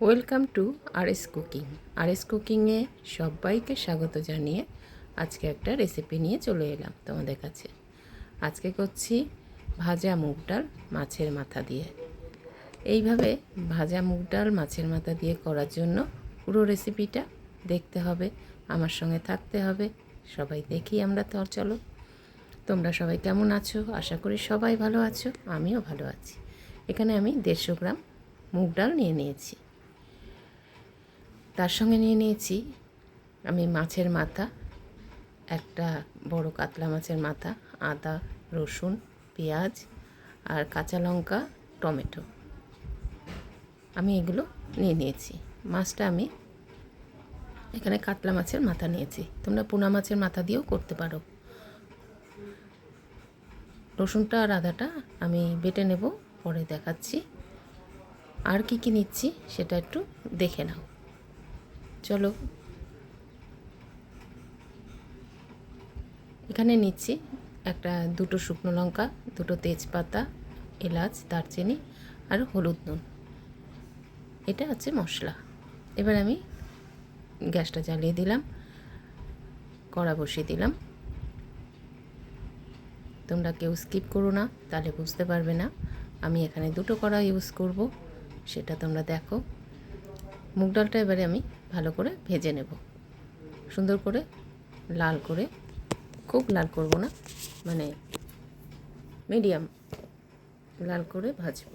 Welcome to RS cooking. RS কুকিংয়ে সবাইকে স্বাগত জানিয়ে আজকে একটা রেসিপি নিয়ে চলে এলাম তোমাদের কাছে। আজকে করছি ভাজা মুগ ডাল মাছের মাথা দিয়ে। এইভাবে ভাজা মুগ ডাল মাছের মাথা দিয়ে করার জন্য পুরো রেসিপিটা দেখতে হবে, আমার সঙ্গে থাকতে হবে। সবাই দেখি আমরা। তো চলো, তোমরা সবাই কেমন আছো? আশা করি সবাই ভালো আছো, আমিও ভালো আছি। এখানে আমি 150 গ্রাম মুগ ডাল নিয়ে নিয়েছি। তার সঙ্গে নিয়ে নিয়েছি আমি মাছের মাথা, একটা বড় কাতলা মাছের মাথা, আদা, রসুন, পেঁয়াজ আর কাঁচা লঙ্কা, টমেটো। আমি এগুলো নিয়ে নিয়েছি। মাছটা আমি এখানে কাতলা মাছের মাথা নিয়েছি, তোমরা পোনা মাছের মাথা দিয়েও করতে পারো। রসুনটা আর আদাটা আমি বেটে নেব, পরে দেখাচ্ছি। আর কি কি নিচ্ছি সেটা একটু দেখে নাও। চলো, এখানে নিচ্ছি দুটো শুকনো লঙ্কা, দুটো তেজপাতা, এলাচ, দারচিনি আর হলুদ, নুন। এটা হচ্ছে মশলা। এবার আমি গ্যাসটা জ্বালিয়ে দিলাম, কড়া বসিয়ে দিলাম। তোমরা কেউ স্কিপ করো না, তাহলে বুঝতে পারবে না। আমি এখানে দুটো কড়া ইউজ করব, সেটা তোমরা দেখো। মুগ ডালটা এবারে আমি ভালো করে ভেজে নেব, সুন্দর করে লাল করে। খুব লাল করব না, মানে মিডিয়াম লাল করে ভাজব।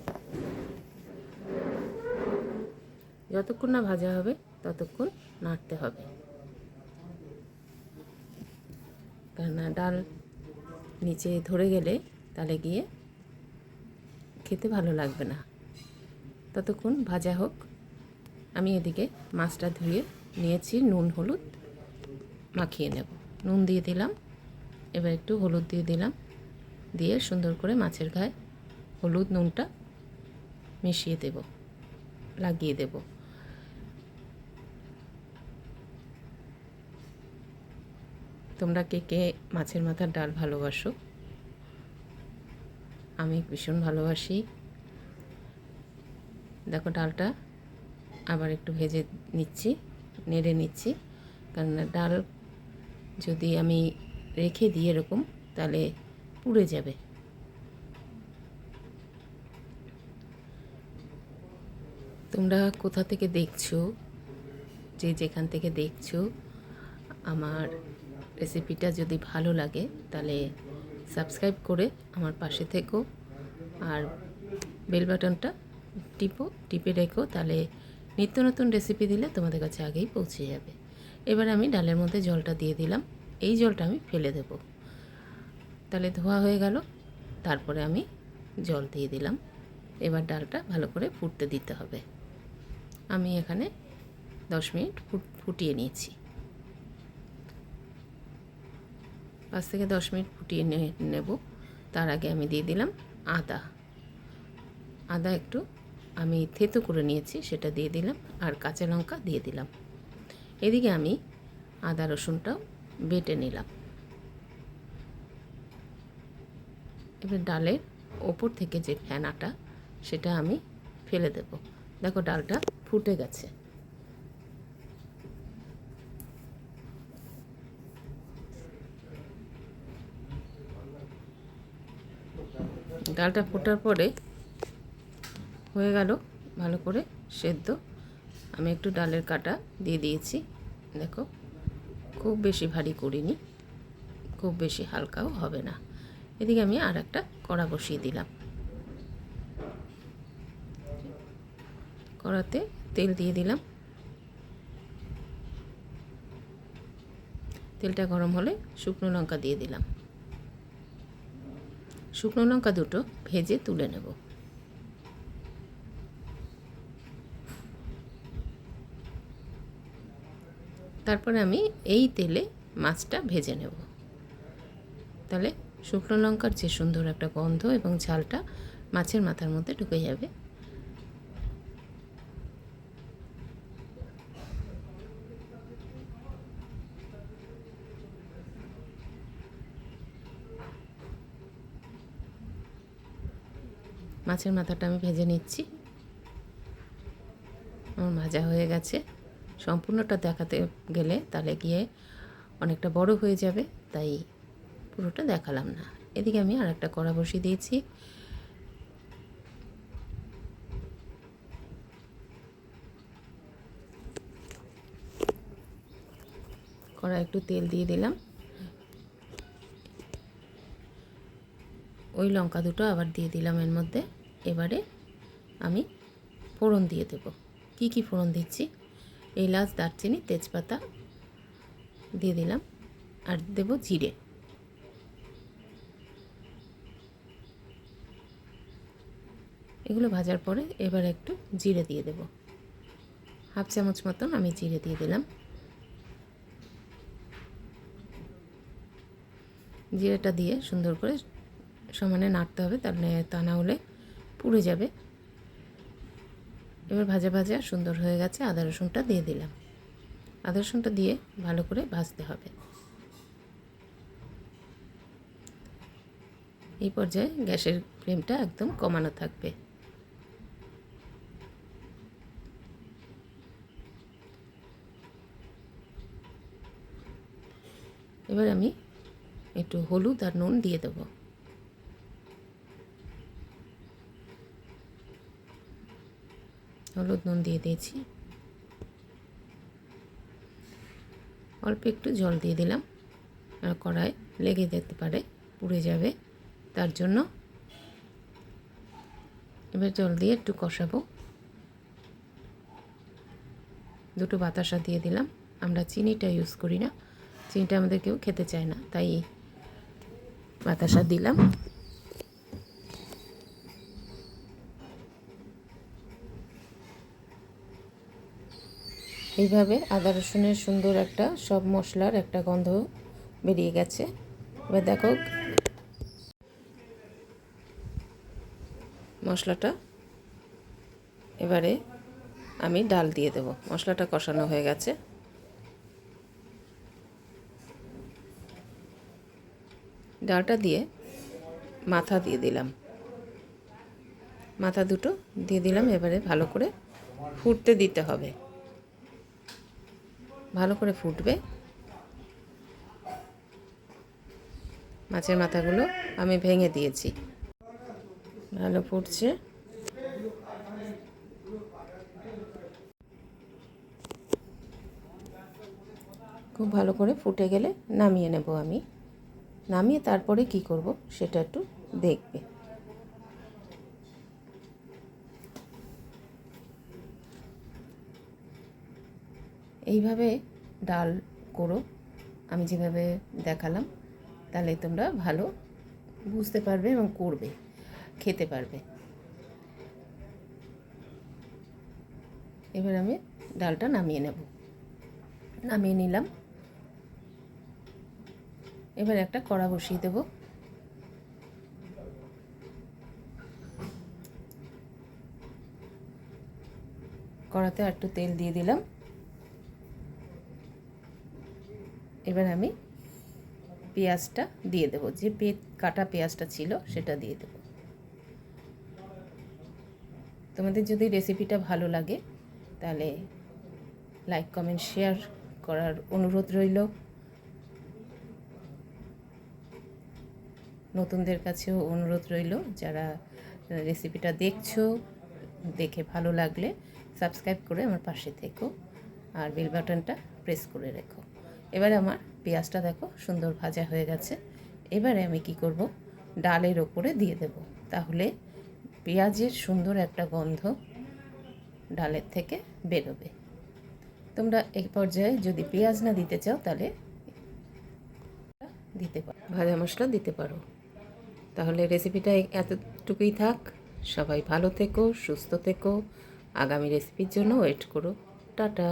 যতক্ষণ না ভাজা হবে ততক্ষণ নাড়তে হবে, কেননা ডাল নিচে ধরে গেলে তাহলে গিয়ে খেতে ভালো লাগবে না। ততক্ষণ ভাজা হোক। আমি এদিকে মাছটা ধুয়ে নিয়েছি, নুন হলুদ মাখিয়ে নেব। নুন দিয়ে দিলাম, এবার একটু হলুদ দিয়ে দিলাম, দিয়ে সুন্দর করে মাছের গায়ে হলুদ নুনটা মিশিয়ে দেব, লাগিয়ে দেব। তোমরা কে কে মাছের মাথার ডাল ভালোবাসো? আমি ভীষণ ভালোবাসি। দেখো, ডালটা আবার একটু ভেজে নিচ্ছি, নেড়ে নিচ্ছি, কেননা ডাল যদি আমি রেখে দিই এরকম তাহলে পুড়ে যাবে। তোমরা কোথা থেকে দেখছো, যে যেখান থেকে দেখছো, আমার রেসিপিটা যদি ভালো লাগে তাহলে সাবস্ক্রাইব করে আমার পাশে থেকো, আর বেল বাটনটা টিপে রেখো, তাহলে নিত্য নতুন রেসিপি দিলে তোমাদের কাছে আগেই পৌঁছে যাবে। এবার আমি ডালের মধ্যে জলটা দিয়ে দিলাম, এই জলটা আমি ফেলে দেব, তাহলে ধোয়া হয়ে গেল। তারপরে আমি জল দিয়ে দিলাম। এবার ডালটা ভালো করে ফুটতে দিতে হবে। আমি এখানে 10 মিনিট ফুটিয়ে নিয়েছি। 5 থেকে 10 মিনিট ফুটিয়ে নেব। তার আগে আমি দিয়ে দিলাম আদা একটু আমি থেতো করে নিয়েছি, সেটা দিয়ে দিলাম, আর কাঁচা লঙ্কা দিয়ে দিলাম। এদিকে আমি আদা রসুনটাও বেটে নিলাম। এবার ডালের ওপর থেকে যে ফেনাটা, সেটা আমি ফেলে দেব। দেখো, ডালটা ফুটে গেছে। ডালটা ফোটার পরে হয়ে গেল ভালো করে সেদ্ধ। আমি একটু ডালের কাটা দিয়ে দিয়েছি। দেখো, খুব বেশি ভারী করিনি, খুব বেশি হালকাও হবে না। এদিকে আমি আর একটা কড়া বসিয়ে দিলাম। কড়াতে তেল দিয়ে দিলাম। তেলটা গরম হলে শুকনো লঙ্কা দিয়ে দিলাম। শুকনো লঙ্কা দুটো ভেজে তুলে নেব। তারপরে আমি এই তেলে মাছটা ভেজে নেব, তাহলে শুকনো লঙ্কার যে সুন্দর একটা গন্ধ এবং ঝালটা মাছের মাথার মধ্যে ঢুকে যাবে। মাছের মাথাটা আমি ভেজে নিচ্ছি। আমার ভাজা হয়ে গেছে। সম্পূর্ণটা দেখাতে গেলে তাহলে গিয়ে অনেকটা বড় হয়ে যাবে, তাই পুরোটা দেখালাম না। এদিকে আমি আর একটা কড়া বসিয়ে দিয়েছি। কড়া একটু তেল দিয়ে দিলাম। ওই লঙ্কা দুটো আবার দিয়ে দিলাম এর মধ্যে। এবারে আমি ফোড়ন দিয়ে দেব। কি কি ফোড়ন দিচ্ছি, এলাচ, দারচিনি, তেজপাতা দিয়ে দিলাম, আর দেব জিরে। এগুলো ভাজার পরে এবার একটু জিরে দিয়ে দেব। হাফ চামচ মতন আমি জিরে দিয়ে দিলাম। জিরেটা দিয়ে সুন্দর করে সমানে নাড়তে হবে, তা না হলে পুড়ে যাবে। এবার ভাজা ভাজা সুন্দর হয়ে গেছে। আদা রসুনটা দিয়ে দিলাম। আদা রসুনটা দিয়ে ভালো করে ভাজতে হবে। এই পর্যায়ে গ্যাসের ফ্লেমটা একদম কমানো থাকবে। এবার আমি একটু হলুদ আর নুন দিয়ে দেব। হলুদ নুন দিয়ে দিয়েছি। অল্প একটু জল দিয়ে দিলাম, আর কড়াই লেগে যেতে পারে, পুড়ে যাবে, তার জন্য। এবার জল দিয়ে একটু কষাবো। দুটো বাতাসা দিয়ে দিলাম। আমরা চিনিটা ইউজ করি না, চিনিটা আমাদের কেউ খেতে চায় না, তাই বাতাসা দিলাম। এইভাবে আদা রসুনের সুন্দর একটা সব মশলার একটা গন্ধ বেরিয়ে গেছে। এবার দেখো মশলাটা, এবারে আমি ডাল দিয়ে দেব। মশলাটা কষানো হয়ে গেছে। ডালটা দিয়ে মাথা দিয়ে দিলাম, মাথা দুটো দিয়ে দিলাম। এবারে ভালো করে ফুটতে দিতে হবে, ভালো করে ফুটবে। মাছের মাথাগুলো আমি ভেঙে দিয়েছি, ভালো ফুটছে। খুব ভালো করে ফুটে গেলে নামিয়ে নেব আমি। নামিয়ে তারপরে কি করব সেটা একটু দেখবে। এইভাবে ডাল করো, আমি যেভাবে দেখালাম, তাহলে তোমরা ভালো বুঝতে পারবে এবং করবে, খেতে পারবে। এবার আমি ডালটা নামিয়ে নেব। নামিয়ে নিলাম। এবার একটা কড়া বসিয়ে দেব। কড়াতে একটু তেল দিয়ে দিলাম। এবার আমি পেঁয়াজটা দিয়ে দেব, যে কাটা পেঁয়াজটা ছিল সেটা দিয়ে দেব। তোমাদের যদি রেসিপিটা ভালো লাগে তাহলে লাইক, কমেন্ট, শেয়ার করার অনুরোধ রইল। নতুনদের কাছেও অনুরোধ রইল, যারা রেসিপিটা দেখছো, দেখে ভালো লাগলে সাবস্ক্রাইব করে আমার পাশে থেকো, আর বেল বাটনটা প্রেস করে রেখো। এবারে আমার পেঁয়াজটা দেখো সুন্দর ভাজা হয়ে গেছে। এবারে আমি কি করব, ডালের ওপরে দিয়ে দেব, তাহলে পেঁয়াজের সুন্দর একটা গন্ধ ডালের থেকে বেরোবে। তোমরা এই পর্যায়ে যদি পেঁয়াজ না দিতে চাও তাহলে দিতে পারো, ভাজা মশলা দিতে পারো। তাহলে রেসিপিটা এতটুকুই থাক। সবাই ভালো থেকো, সুস্থ থেকো। আগামী রেসিপির জন্য ওয়েট করো। টাটা।